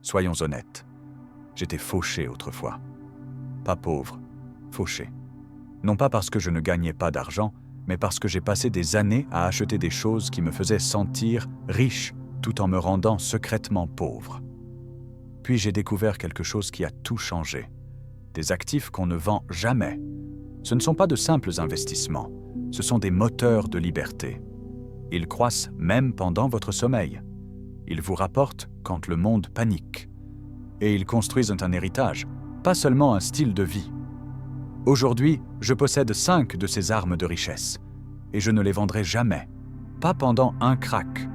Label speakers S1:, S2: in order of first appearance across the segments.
S1: Soyons honnêtes. J'étais fauché autrefois. Pas pauvre, fauché. Non pas parce que je ne gagnais pas d'argent, mais parce que j'ai passé des années à acheter des choses qui me faisaient sentir riche tout en me rendant secrètement pauvre. Puis j'ai découvert quelque chose qui a tout changé. Des actifs qu'on ne vend jamais. Ce ne sont pas de simples investissements, ce sont des moteurs de liberté. Ils croissent même pendant votre sommeil. Ils vous rapportent quand le monde panique. Et ils construisent un héritage, pas seulement un style de vie. Aujourd'hui, je possède 5 de ces armes de richesse, et je ne les vendrai jamais. Pas pendant un crack,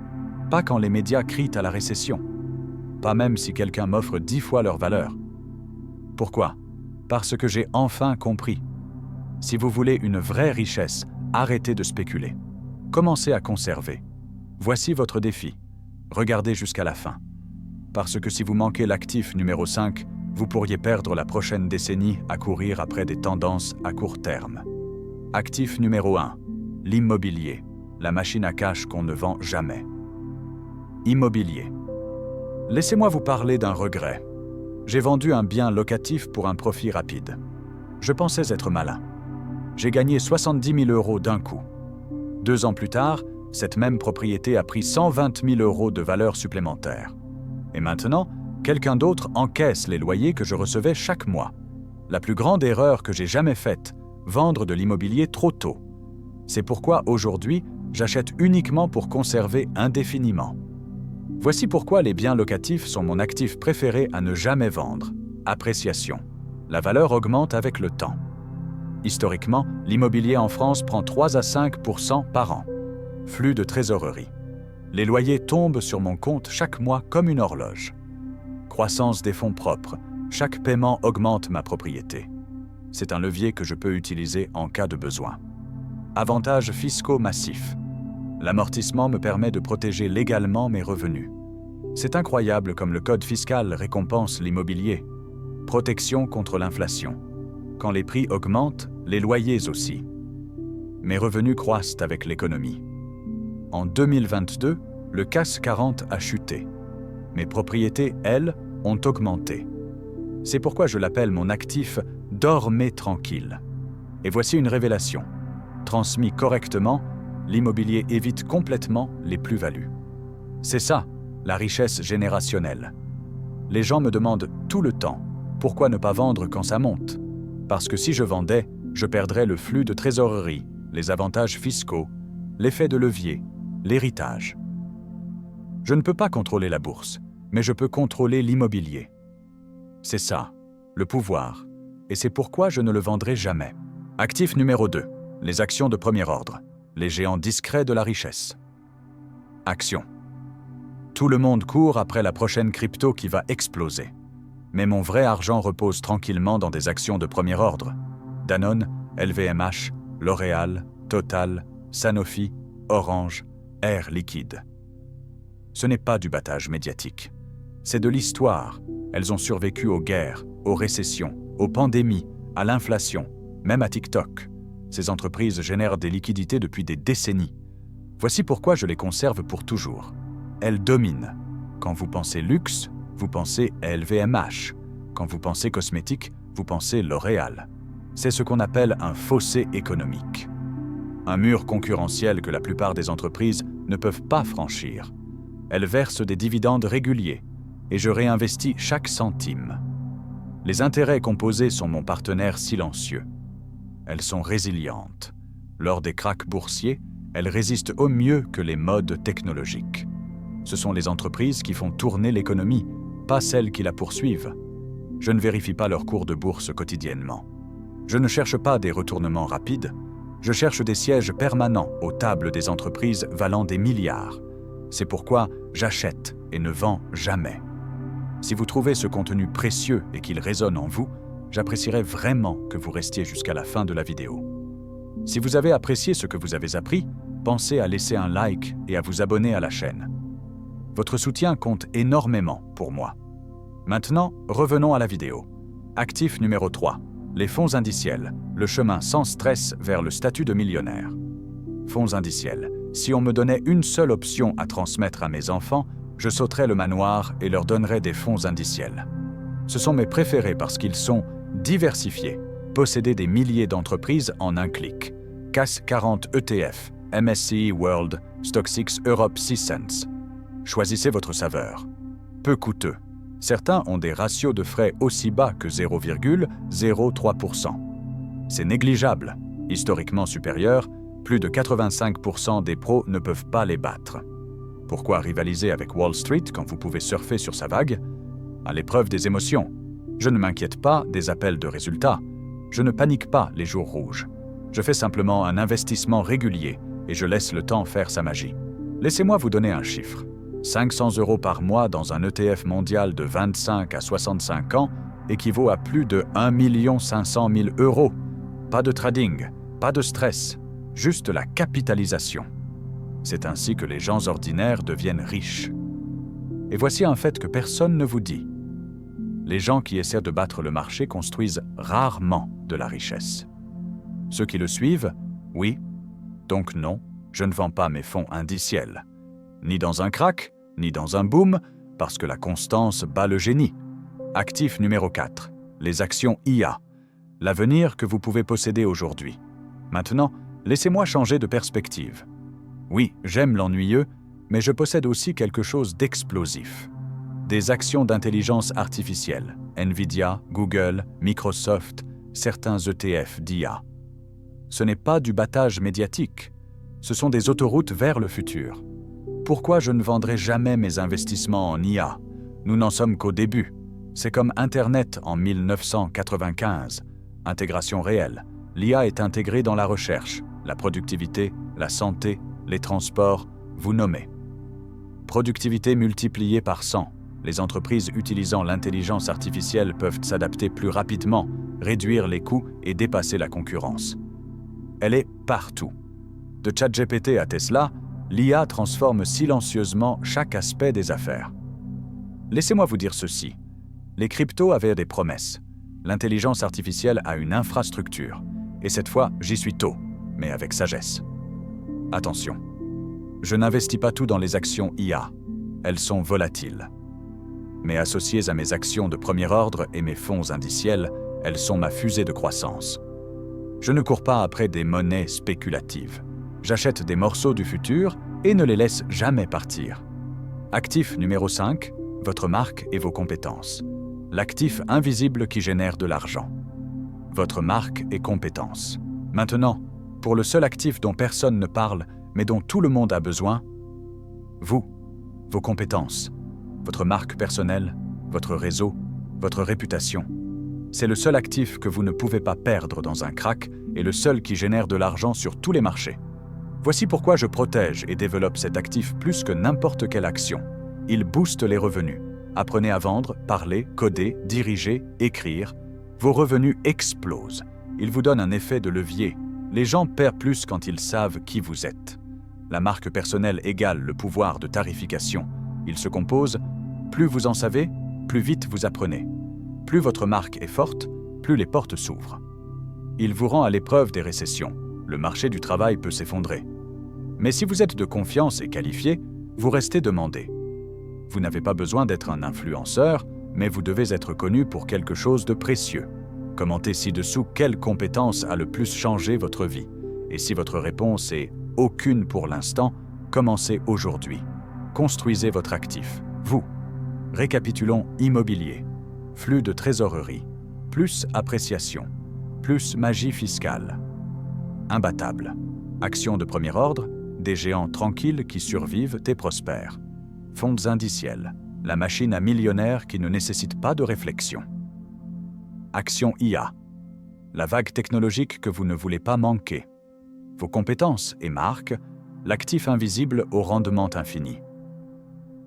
S1: pas quand les médias crient à la récession, pas même si quelqu'un m'offre 10 fois leur valeur. Pourquoi ? Parce que j'ai enfin compris. Si vous voulez une vraie richesse, arrêtez de spéculer. Commencez à conserver. Voici votre défi. Regardez jusqu'à la fin. Parce que si vous manquez l'actif numéro 5, vous pourriez perdre la prochaine décennie à courir après des tendances à court terme. Actif numéro 1, l'immobilier, la machine à cash qu'on ne vend jamais. Immobilier. Laissez-moi vous parler d'un regret. J'ai vendu un bien locatif pour un profit rapide. Je pensais être malin. J'ai gagné 70 000 € d'un coup. 2 ans plus tard, cette même propriété a pris 120 000 € de valeur supplémentaire. Et maintenant, quelqu'un d'autre encaisse les loyers que je recevais chaque mois. La plus grande erreur que j'ai jamais faite, vendre de l'immobilier trop tôt. C'est pourquoi aujourd'hui, j'achète uniquement pour conserver indéfiniment. Voici pourquoi les biens locatifs sont mon actif préféré à ne jamais vendre. Appréciation. La valeur augmente avec le temps. Historiquement, l'immobilier en France prend 3 à 5% par an. Flux de trésorerie. Les loyers tombent sur mon compte chaque mois comme une horloge. Croissance des fonds propres. Chaque paiement augmente ma propriété. C'est un levier que je peux utiliser en cas de besoin. Avantages fiscaux massifs. L'amortissement me permet de protéger légalement mes revenus. C'est incroyable comme le code fiscal récompense l'immobilier. Protection contre l'inflation. Quand les prix augmentent, les loyers aussi. Mes revenus croissent avec l'économie. En 2022, le CAC 40 a chuté. Mes propriétés, elles, ont augmenté. C'est pourquoi je l'appelle mon actif « Dormez tranquille ». Et voici une révélation. Transmis correctement, l'immobilier évite complètement les plus-values. C'est ça, la richesse générationnelle. Les gens me demandent tout le temps pourquoi ne pas vendre quand ça monte. Parce que si je vendais, je perdrais le flux de trésorerie, les avantages fiscaux, l'effet de levier, l'héritage. Je ne peux pas contrôler la bourse, mais je peux contrôler l'immobilier. C'est ça, le pouvoir, et c'est pourquoi je ne le vendrai jamais. Actif numéro 2, les actions de premier ordre, les géants discrets de la richesse. Actions. Tout le monde court après la prochaine crypto qui va exploser. Mais mon vrai argent repose tranquillement dans des actions de premier ordre. Danone, LVMH, L'Oréal, Total, Sanofi, Orange, Air Liquide. Ce n'est pas du battage médiatique. C'est de l'histoire. Elles ont survécu aux guerres, aux récessions, aux pandémies, à l'inflation, même à TikTok. Ces entreprises génèrent des liquidités depuis des décennies. Voici pourquoi je les conserve pour toujours. Elles dominent. Quand vous pensez luxe, vous pensez LVMH. Quand vous pensez cosmétique, vous pensez L'Oréal. C'est ce qu'on appelle un fossé économique. Un mur concurrentiel que la plupart des entreprises ne peuvent pas franchir. Elles versent des dividendes réguliers et je réinvestis chaque centime. Les intérêts composés sont mon partenaire silencieux. Elles sont résilientes. Lors des cracks boursiers, elles résistent au mieux que les modes technologiques. Ce sont les entreprises qui font tourner l'économie, pas celles qui la poursuivent. Je ne vérifie pas leur cours de bourse quotidiennement. Je ne cherche pas des retournements rapides, je cherche des sièges permanents aux tables des entreprises valant des milliards. C'est pourquoi j'achète et ne vends jamais. Si vous trouvez ce contenu précieux et qu'il résonne en vous, j'apprécierais vraiment que vous restiez jusqu'à la fin de la vidéo. Si vous avez apprécié ce que vous avez appris, pensez à laisser un like et à vous abonner à la chaîne. Votre soutien compte énormément pour moi. Maintenant, revenons à la vidéo. Actif numéro 3. Les fonds indiciels, le chemin sans stress vers le statut de millionnaire. Fonds indiciels. Si on me donnait une seule option à transmettre à mes enfants, Je sauterai le manoir et leur donnerai des fonds indiciels. Ce sont mes préférés parce qu'ils sont diversifiés, posséder des milliers d'entreprises en un clic. CAC 40 ETF, MSCI World, Stock 6 Europe 6 cents. Choisissez votre saveur. Peu coûteux. Certains ont des ratios de frais aussi bas que 0,03%. C'est négligeable. Historiquement supérieur, plus de 85% des pros ne peuvent pas les battre. Pourquoi rivaliser avec Wall Street quand vous pouvez surfer sur sa vague? À l'épreuve des émotions. Je ne m'inquiète pas des appels de résultats. Je ne panique pas les jours rouges. Je fais simplement un investissement régulier et je laisse le temps faire sa magie. Laissez-moi vous donner un chiffre. 500 € par mois dans un ETF mondial de 25 à 65 ans équivaut à plus de 1 500 000 €. Pas de trading, pas de stress, juste la capitalisation. C'est ainsi que les gens ordinaires deviennent riches. Et voici un fait que personne ne vous dit. Les gens qui essaient de battre le marché construisent rarement de la richesse. Ceux qui le suivent, oui. Donc non, je ne vends pas mes fonds indiciels. Ni dans un crack, ni dans un boom, parce que la constance bat le génie. Actif numéro 4, les actions IA. L'avenir que vous pouvez posséder aujourd'hui. Maintenant, laissez-moi changer de perspective. Oui, j'aime l'ennuyeux, mais je possède aussi quelque chose d'explosif. Des actions d'intelligence artificielle, Nvidia, Google, Microsoft, certains ETF d'IA. Ce n'est pas du battage médiatique, ce sont des autoroutes vers le futur. Pourquoi je ne vendrai jamais mes investissements en IA? Nous n'en sommes qu'au début. C'est comme Internet en 1995. Intégration réelle. L'IA est intégrée dans la recherche, la productivité, la santé, les transports, vous nommez. Productivité multipliée par 100. Les entreprises utilisant l'intelligence artificielle peuvent s'adapter plus rapidement, réduire les coûts et dépasser la concurrence. Elle est partout. De ChatGPT à Tesla, l'IA transforme silencieusement chaque aspect des affaires. Laissez-moi vous dire ceci. Les cryptos avaient des promesses. L'intelligence artificielle a une infrastructure. Et cette fois, j'y suis tôt, mais avec sagesse. Attention, je n'investis pas tout dans les actions IA. Elles sont volatiles. Mais associées à mes actions de premier ordre et mes fonds indiciels, elles sont ma fusée de croissance. Je ne cours pas après des monnaies spéculatives. J'achète des morceaux du futur et ne les laisse jamais partir. Actif numéro 5, votre marque et vos compétences. L'actif invisible qui génère de l'argent. Votre marque et compétences. Maintenant, pour le seul actif dont personne ne parle, mais dont tout le monde a besoin, vous, vos compétences, votre marque personnelle, votre réseau, votre réputation. C'est le seul actif que vous ne pouvez pas perdre dans un crack et le seul qui génère de l'argent sur tous les marchés. Voici pourquoi je protège et développe cet actif plus que n'importe quelle action. Il booste les revenus. Apprenez à vendre, parler, coder, diriger, écrire. Vos revenus explosent. Ils vous donnent un effet de levier. Les gens paient plus quand ils savent qui vous êtes. La marque personnelle égale le pouvoir de tarification. Il se compose, plus vous en savez, plus vite vous apprenez. Plus votre marque est forte, plus les portes s'ouvrent. Il vous rend à l'épreuve des récessions. Le marché du travail peut s'effondrer. Mais si vous êtes de confiance et qualifié, vous restez demandé. Vous n'avez pas besoin d'être un influenceur, mais vous devez être connu pour quelque chose de précieux. Commentez ci-dessous quelle compétence a le plus changé votre vie. Et si votre réponse est « aucune pour l'instant », commencez aujourd'hui. Construisez votre actif. Vous. Récapitulons immobilier. Flux de trésorerie. Plus appréciation. Plus magie fiscale. Imbattable. Action de premier ordre. Des géants tranquilles qui survivent et prospèrent. Fonds indiciels. La machine à millionnaires qui ne nécessite pas de réflexion. Action IA. La vague technologique que vous ne voulez pas manquer. Vos compétences et marques, l'actif invisible au rendement infini.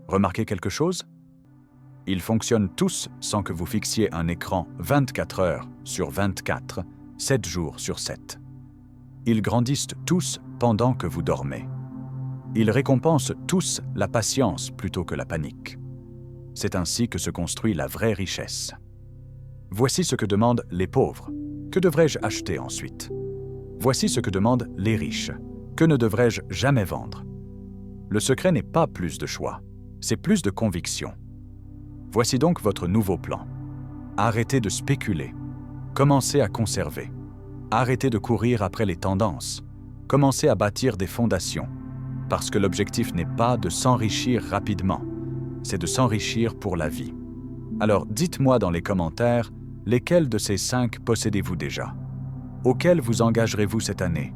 S1: Remarquez quelque chose? Ils fonctionnent tous sans que vous fixiez un écran 24 heures sur 24, 7 jours sur 7. Ils grandissent tous pendant que vous dormez. Ils récompensent tous la patience plutôt que la panique. C'est ainsi que se construit la vraie richesse. Voici ce que demandent les pauvres. Que devrais-je acheter ensuite? Voici ce que demandent les riches. Que ne devrais-je jamais vendre? Le secret n'est pas plus de choix. c'est plus de conviction. Voici donc votre nouveau plan. Arrêtez de spéculer. Commencez à conserver. Arrêtez de courir après les tendances. Commencez à bâtir des fondations. Parce que l'objectif n'est pas de s'enrichir rapidement, c'est de s'enrichir pour la vie. Alors dites-moi dans les commentaires, lesquels de ces 5 possédez-vous déjà? Auxquels vous engagerez-vous cette année?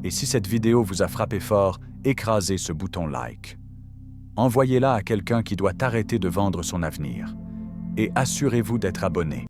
S1: Et si cette vidéo vous a frappé fort, écrasez ce bouton like. Envoyez-la à quelqu'un qui doit arrêter de vendre son avenir. Et assurez-vous d'être abonné.